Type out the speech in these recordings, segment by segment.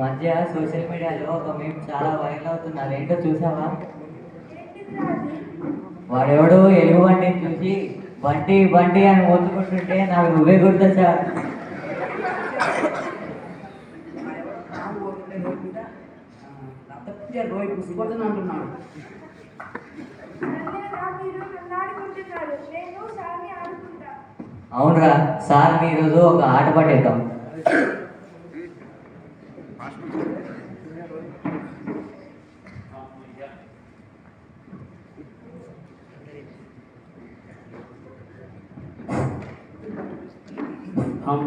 మధ్య సోషల్ మీడియాలో ఒక మేము చాలా వైరల్ అవుతుంది, అదేంటో చూసావా? వాడెవడో ఎలుగు బండిని చూసి బంటి బంటి అని మోసుకుంటుంటే నాకు నువ్వే గుర్తొచ్చా. అంటున్నాడు. అవునరా, సార్ ఈరోజు ఒక ఆట పట్టేద్దాం.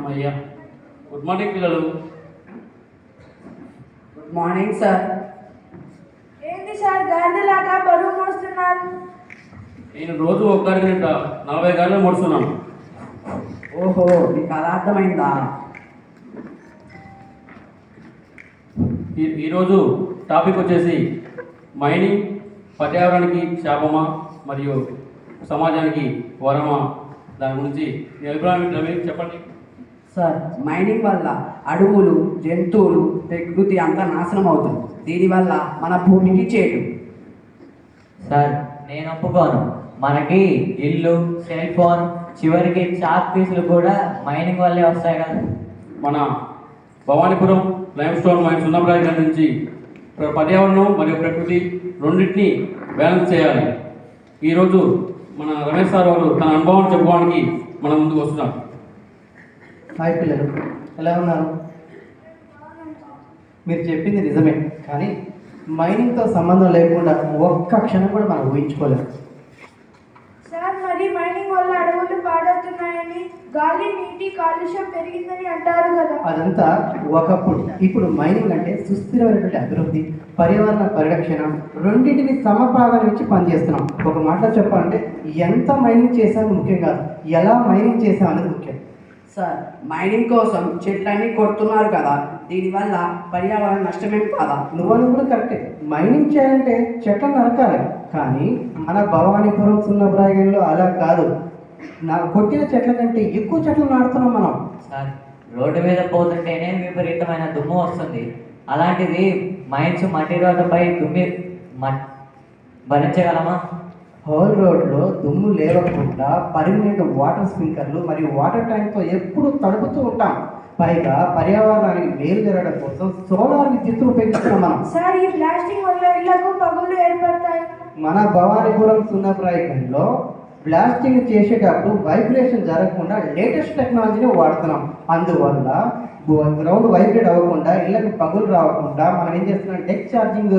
అయ్యా, గుడ్ మార్నింగ్ పిల్లలు. Good morning sir. ఏంటి సార్ గాడిదలాగా బరువు మోస్తున్నారు? నేను రోజు ఒక గంట 40 గంటలు మోస్తున్నాను. ఓహో, నీకు అలా అర్థమైందా? ఈరోజు టాపిక్ వచ్చేసి మైనింగ్ పర్యావరణానికి శాపమా మరియు సమాజానికి వరమా, దాని గురించి మీ అభిప్రాయం చెప్పండి. సార్, మైనింగ్ వల్ల అడవులు, జంతువులు, ప్రకృతి అంతా నాశనం అవుతుంది. దీనివల్ల మన భూమికి చేటు. సార్, నేను ఒప్పుకోను. మనకి ఇల్లు, సెల్ ఫోన్, చివరికి చాక్ పీసులు కూడా మైనింగ్ వల్లే వస్తాయి కదా. మన భవానీపురం లైమ్ స్టోన్ మైన్స్ ఉన్న ప్రదేశం నుంచి పర్యావరణం మరియు ప్రకృతి రెండింటినీ బ్యాలెన్స్ చేయాలి. ఈరోజు మన రమేష్ సార్ వారు తన అనుభవం చెప్పుకోవడానికి మన ముందుకు వస్తున్నారు. హాయ్ పిల్లలు, ఎలా ఉన్నారు? మీరు చెప్పింది నిజమే, కానీ మైనింగ్తో సంబంధం లేకుండా ఒక్క క్షణం కూడా మనం ఊహించుకోలేము. సార్, మరి మైనింగ్ వల్ల అడవులు పాడవుతున్నాయని, గాలి నీటి కాలుష్యం పెరిగిందని అంటారు కదా. అదంతా ఒకప్పుడు. ఇప్పుడు మైనింగ్ అంటే సుస్థిరమైనటువంటి అభివృద్ధి, పర్యావరణ పరిరక్షణ రెండింటిని సమప్రాధాన్యం ఇచ్చి పనిచేస్తున్నాం. ఒక మాటలో చెప్పాలంటే ఎంత మైనింగ్ చేసామో ముఖ్యం కాదు, ఎలా మైనింగ్ చేసాం అనేది ముఖ్యం. సార్, మైనింగ్ కోసం చెట్లన్నీ కొడుతున్నారు కదా, దీనివల్ల పర్యావరణ నష్టమేం కాదా? నువ్వు కూడా కరెక్టే. మైనింగ్ చేయాలంటే చెట్లను నరకాలి, కానీ మన భవానీపురం సున్నబ్రాయంలో అలా కాదు. కొట్టిన చెట్ల కంటే ఎక్కువ చెట్లు నాటుతున్నాం మనం. సార్, రోడ్డు మీద పోతుంటేనే విపరీతమైన దుమ్ము వస్తుంది. అలాంటిది మైన్స్ మట్టి రోడ్డుపై దుమ్మి భరించగలమా? హోల్ రోడ్లో దుమ్ము లేవకుండా పర్మనెంట్ వాటర్ స్ప్రింకర్లు మరియు వాటర్ ట్యాంక్తో ఎప్పుడు తడుపుతూ ఉంటాం. పైగా పర్యావరణానికి మేలు జరగడం కోసం సోలార్ విద్యుత్తును ఉపయోగిస్తున్నాం మనం. సార్, ఈ ప్లాస్టిక్ వల్ల ఇళ్లకు పగుళ్ళు ఏర్పడతాయి. మన భవానీపురం సున్నప్రాయంలో బ్లాస్టింగ్ చేసేటప్పుడు వైబ్రేషన్ జరగకుండా లేటెస్ట్ టెక్నాలజీని వాడుతున్నాం. అందువల్ల గ్రౌండ్ వైబ్రేట్ అవ్వకుండా, ఇళ్ళకి పగులు రావకుండా మనం ఏం చేస్తున్నాం, డెక్ ఛార్జింగ్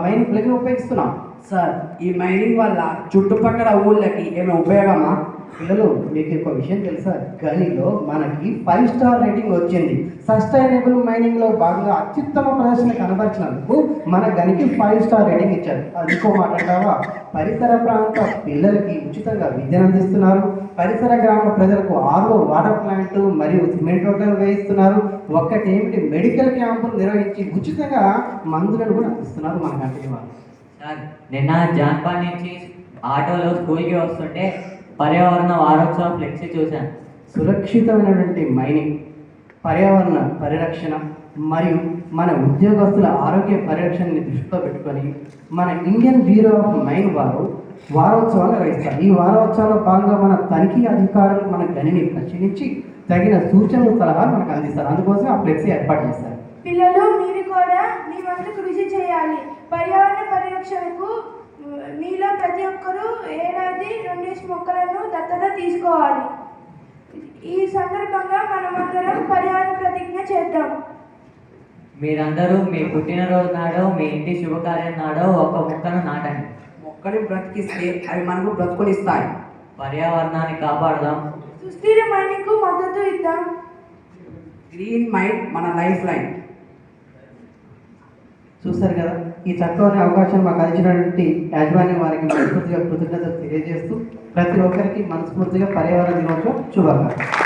మైనింగ్ ప్లగ్ని ఉపయోగిస్తున్నాం. సార్, ఈ మైనింగ్ వల్ల చుట్టుపక్కల ఊళ్ళకి ఏమైనా ఉపయోగమా? పిల్లలు, మీకు ఒక విషయం తెలుసా? గనిలో మనకి 5 స్టార్ రేటింగ్ వచ్చింది. సస్టైనబుల్ మైనింగ్లో భాగంగా అత్యుత్తమ ప్రదర్శన కనబరిచినందుకు మన గనికి 5 స్టార్ రేటింగ్ ఇచ్చారు. అది ఇంకో మాట్లాడతావా? పరిసర ప్రాంత పిల్లలకి ఉచితంగా విద్యను అందిస్తున్నారు. పరిసర గ్రామ ప్రజలకు ఆర్ఓ వాటర్ ప్లాంట్ మరియు సిమెంట్ రోడ్లను వేయిస్తున్నారు. ఒక్కటేమిటి, మెడికల్ క్యాంపులు నిర్వహించి ఉచితంగా మందులను కూడా అందిస్తున్నారు మన కంపెనీ వాళ్ళు. సార్, నిన్న జాన్పాల్ నుంచి ఆటోలో స్కూల్కి వస్తుంటే పర్యావరణ వారోత్సవం ఫ్లెక్సీ చూశాను. సురక్షితమైనటువంటి మైనింగ్, పర్యావరణ పరిరక్షణ మరియు మన ఉద్యోగస్తుల ఆరోగ్య పరిరక్షణని దృష్టిలో పెట్టుకొని మన ఇండియన్ బ్యూరో ఆఫ్ మైన్ వారు వారోత్సవాలు నిర్వహిస్తారు. ఈ వారోత్సవంలో భాగంగా మన తనిఖీ అధికారులు మన గనిని పరిశీలించి తగిన సూచనలు, సలహాలు మనకు అందిస్తారు. అందుకోసం ఆ ఫ్లెక్సీ ఏర్పాటు చేస్తారు. పిల్లలు, మీరు కూడా మీ వంతు కృషి చేయాలి. పర్యావరణ పరిరక్షణకు మీలో ప్రతి ఒక్కరూ ఏడాది 2 మొక్కలను దత్తత తీసుకోవాలి. ఈ సందర్భంగా మనమందరం పర్యావరణ ప్రతిజ్ఞ చేద్దాం. మీరందరూ మీ పుట్టినరోజు నాడో, మీ ఇంటి శుభకార్యం నాడో ఒక మొక్కను నాటండి. మొక్కని బ్రతికిస్తే అవి మనకు బ్రతుకునిస్తాయి. పర్యావరణాన్ని కాపాడదాం. సుస్థిర మైనింగ్కు మద్దతు ఇద్దాం. గ్రీన్ మైండ్ మన లైఫ్ లైన్. చూస్తారు కదా, ఈ చక్కని అవకాశం మాకు అందించినటువంటి యాజమాన్యం వారికి మనస్ఫూర్తిగా కృతజ్ఞతలు తెలియజేస్తూ ప్రతి ఒక్కరికి మనస్ఫూర్తిగా పర్యావరణ దినోత్సవం శుభాకాంక్షలు.